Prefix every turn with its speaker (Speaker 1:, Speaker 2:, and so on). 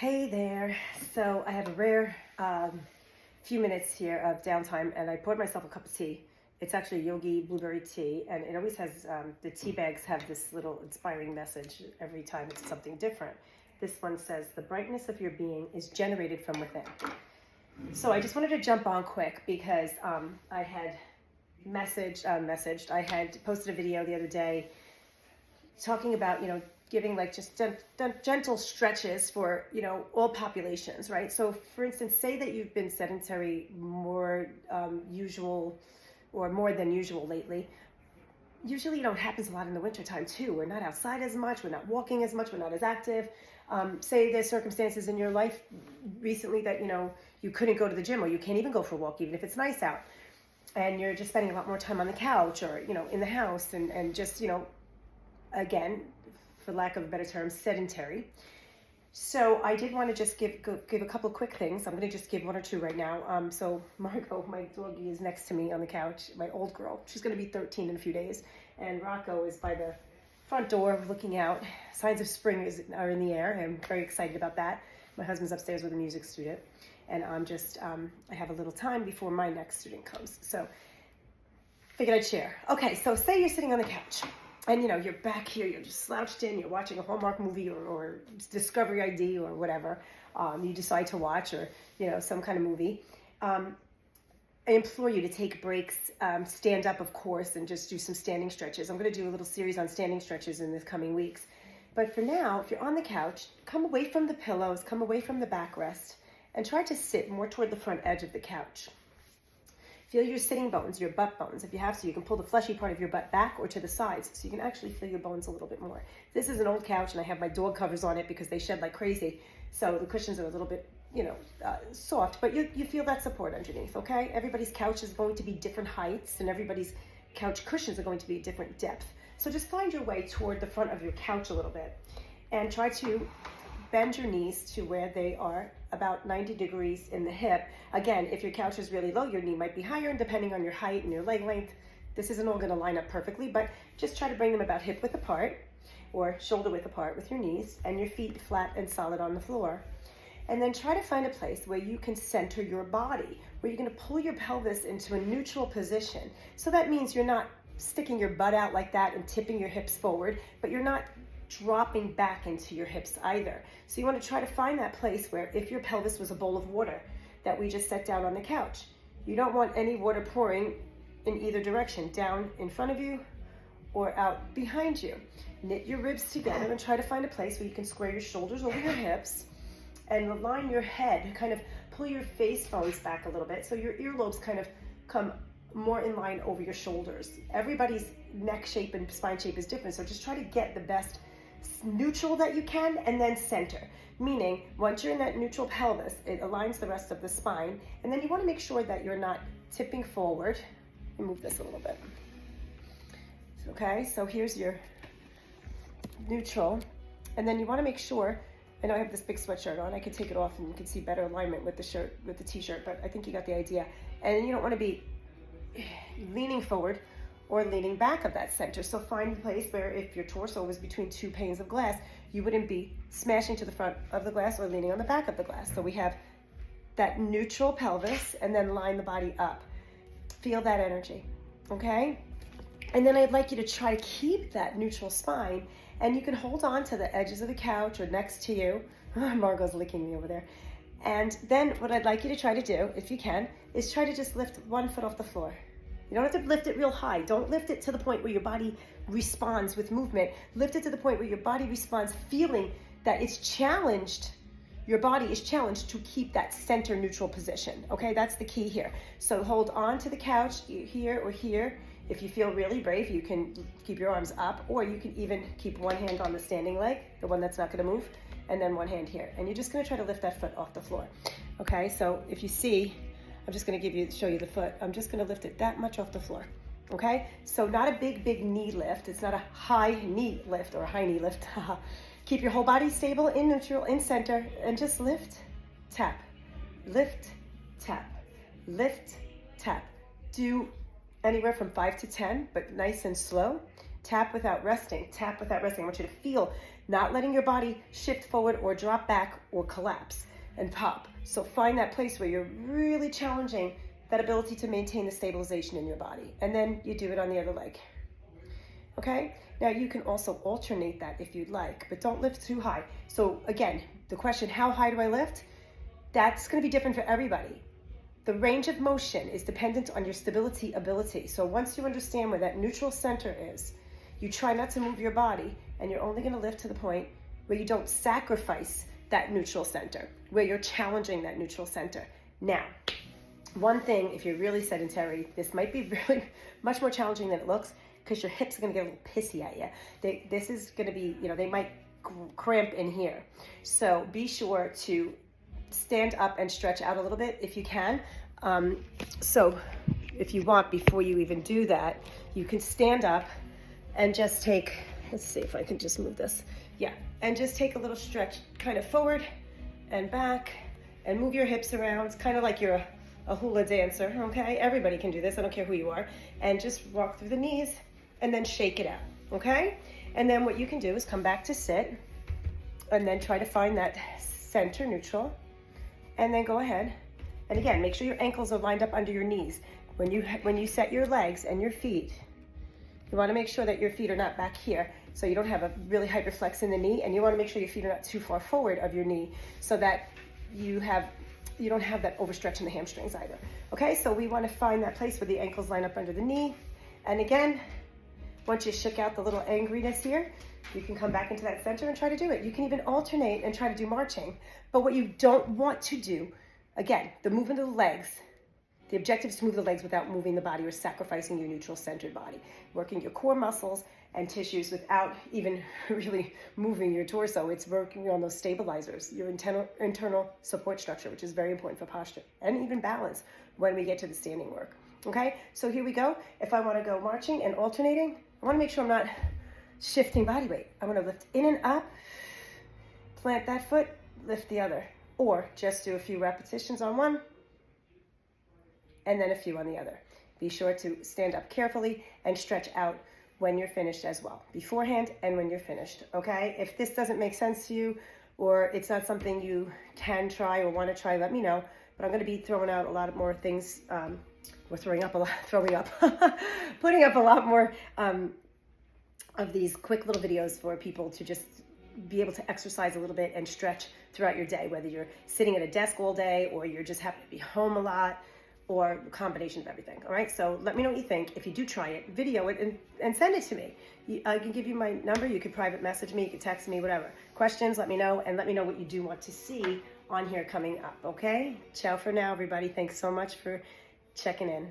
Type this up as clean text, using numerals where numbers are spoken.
Speaker 1: Hey there. So I have a rare few minutes here of downtime, and I poured myself a cup of tea. It's actually Yogi blueberry tea, and it always has the tea bags have this little inspiring message every time. It's something different. This one says, "The brightness of your being is generated from within." So I just wanted to jump on quick because I had I had posted a video the other day talking about, giving like just gentle stretches for, all populations, right? So for instance, say that you've been sedentary more usual or more than usual lately. Usually, it happens a lot in the wintertime too. We're not outside as much, we're not walking as much, we're not as active. Say there's circumstances in your life recently that, you couldn't go to the gym, or you can't even go for a walk, even if it's nice out. And you're just spending a lot more time on the couch or, in the house and just, again, for lack of a better term, sedentary. So I did want to just give a couple of quick things. I'm going to just give one or two right now. So Margot, my doggie, is next to me on the couch, my old girl. She's going to be 13 in a few days. And Rocco is by the front door looking out. Signs of spring are in the air. I'm very excited about that. My husband's upstairs with a music student. And I'm just, I have a little time before my next student comes. So figured I'd share. Okay, so say you're sitting on the couch. And you're back here, you're just slouched in, you're watching a Hallmark movie or Discovery ID or whatever you decide to watch, or, some kind of movie. I implore you to take breaks, stand up, of course, and just do some standing stretches. I'm going to do a little series on standing stretches in the coming weeks. But for now, if you're on the couch, come away from the pillows, come away from the backrest, and try to sit more toward the front edge of the couch. Feel your sitting bones, your butt bones. If you have to, you can pull the fleshy part of your butt back or to the sides, so you can actually feel your bones a little bit more. This is an old couch, and I have my dog covers on it because they shed like crazy, so the cushions are a little bit, soft, but you feel that support underneath, okay? Everybody's couch is going to be different heights, and everybody's couch cushions are going to be a different depth. So just find your way toward the front of your couch a little bit, and try to bend your knees to where they are about 90 degrees in the hip. Again, if your couch is really low, your knee might be higher, and depending on your height and your leg length, this isn't all going to line up perfectly, but just try to bring them about hip width apart or shoulder width apart with your knees, and your feet flat and solid on the floor. And then try to find a place where you can center your body, where you're going to pull your pelvis into a neutral position. So that means you're not sticking your butt out like that and tipping your hips forward, but you're not dropping back into your hips either. So you want to try to find that place where, if your pelvis was a bowl of water that we just set down on the couch, you don't want any water pouring in either direction, down in front of you or out behind you. Knit your ribs together and try to find a place where you can square your shoulders over your hips and align your head, kind of pull your face bones back a little bit so your earlobes kind of come more in line over your shoulders. Everybody's neck shape and spine shape is different, so just try to get the best neutral that you can, and then center. Meaning, once you're in that neutral pelvis, it aligns the rest of the spine, and then you want to make sure that you're not tipping forward. Let me move this a little bit. Okay, so here's your neutral, and then you want to make sure, I know I have this big sweatshirt on, I could take it off and you can see better alignment with the shirt, with the t-shirt, but I think you got the idea. And you don't want to be leaning forward or leaning back of that center. So find a place where, if your torso was between two panes of glass, you wouldn't be smashing to the front of the glass or leaning on the back of the glass. So we have that neutral pelvis, and then line the body up. Feel that energy, okay? And then I'd like you to try to keep that neutral spine, and you can hold on to the edges of the couch or next to you. Margot's licking me over there. And then what I'd like you to try to do, if you can, is try to just lift one foot off the floor. You don't have to lift it real high. Don't lift it to the point where your body responds with movement. Lift it to the point where your body responds feeling that it's challenged. Your body is challenged to keep that center neutral position. Okay, that's the key here. So hold on to the couch here or here. If you feel really brave, you can keep your arms up, or you can even keep one hand on the standing leg, the one that's not going to move, and then one hand here. And you're just going to try to lift that foot off the floor. Okay, so if you see, I'm just going to show you the foot. I'm just going to lift it that much off the floor. Okay, so not a big knee lift. It's not a high knee lift or a high knee lift. Keep your whole body stable, in neutral, in center, and just lift, tap, lift, tap, lift, tap. Do anywhere from 5 to 10, but nice and slow. Tap without resting. Tap without resting. I want you to feel, not letting your body shift forward or drop back or collapse and pop. So find that place where you're really challenging that ability to maintain the stabilization in your body. And then you do it on the other leg. Okay? Now you can also alternate that if you'd like, but don't lift too high. So again, the question, how high do I lift? That's going to be different for everybody. The range of motion is dependent on your stability ability. So once you understand where that neutral center is, you try not to move your body, and you're only going to lift to the point where you don't sacrifice that neutral center, where you're challenging that neutral center. Now, one thing, if you're really sedentary, this might be really much more challenging than it looks, because your hips are going to get a little pissy at you. This is going to be, they might cramp in here. So be sure to stand up and stretch out a little bit if you can. So if you want, before you even do that, you can stand up and just take, let's see if I can just move this. Yeah, and just take a little stretch kind of forward and back and move your hips around. It's kind of like you're a hula dancer, okay? Everybody can do this, I don't care who you are. And just walk through the knees and then shake it out, okay? And then what you can do is come back to sit and then try to find that center neutral, and then go ahead. And again, make sure your ankles are lined up under your knees. When you set your legs and your feet, you want to make sure that your feet are not back here, so you don't have a really hyperflex in the knee, and you want to make sure your feet are not too far forward of your knee, so that you don't have that overstretch in the hamstrings either. Okay, so we want to find that place where the ankles line up under the knee. And again, once you shook out the little angriness here, you can come back into that center and try to do it. You can even alternate and try to do marching. But what you don't want to do, again, the movement of the legs, the objective is to move the legs without moving the body or sacrificing your neutral centered body. Working your core muscles and tissues without even really moving your torso. It's working on those stabilizers, your internal support structure, which is very important for posture and even balance when we get to the standing work. Okay, so here we go. If I want to go marching and alternating, I want to make sure I'm not shifting body weight. I want to lift in and up, plant that foot, lift the other, or just do a few repetitions on one and then a few on the other. Be sure to stand up carefully and stretch out when you're finished as well, beforehand and when you're finished, okay? If this doesn't make sense to you, or it's not something you can try or want to try, let me know. But I'm going to be throwing out a lot more things. Putting up a lot more of these quick little videos for people to just be able to exercise a little bit and stretch throughout your day, whether you're sitting at a desk all day or you're just happen to be home a lot, or a combination of everything. All right, so let me know what you think. If you do try it, video it and send it to me. I can give you my number. You could private message me, you could text me, whatever. Questions, let me know, and let me know what you do want to see on here coming up, okay? Ciao for now, everybody. Thanks so much for checking in.